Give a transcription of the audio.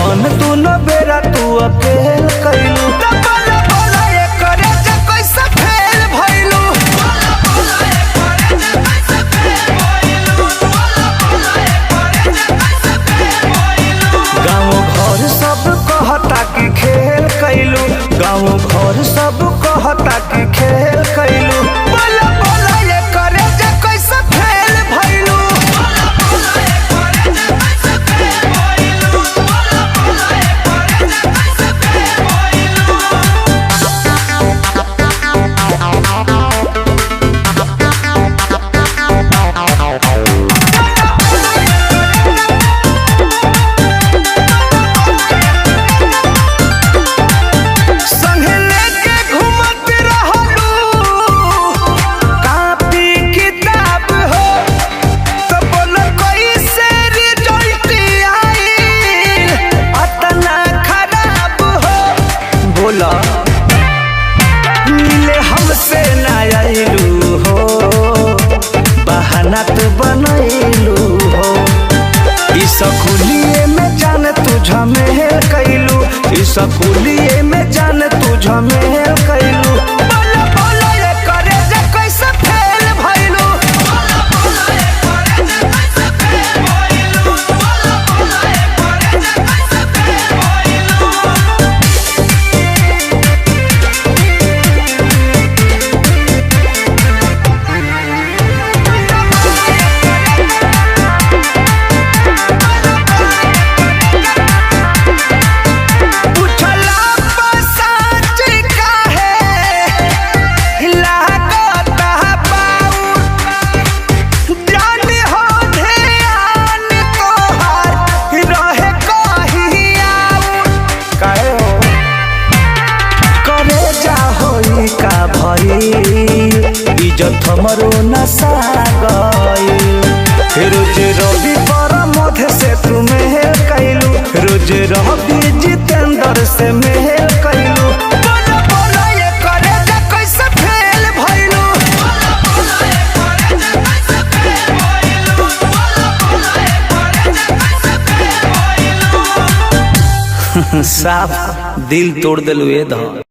कौन तू न बेरा तू अकेल कैलू गाँव घर सब कहता कि खेल कैलू, गाँव घर सब कहता कि खेल कैलू। मिले हमसे ना आइलू हो, बहाना तू बनैलू हो। इस स्कूलिए में जान तू झमेल कैलू, इस स्कूलिए में जान तू झमेल कैलू। इज्जत हमरो नसा गई, रोज रवि पर मध्य से तू मेल कैलू, रोज रवि जितेंद्र से मेल कैलू। साफ दिल तोड़ दिलू।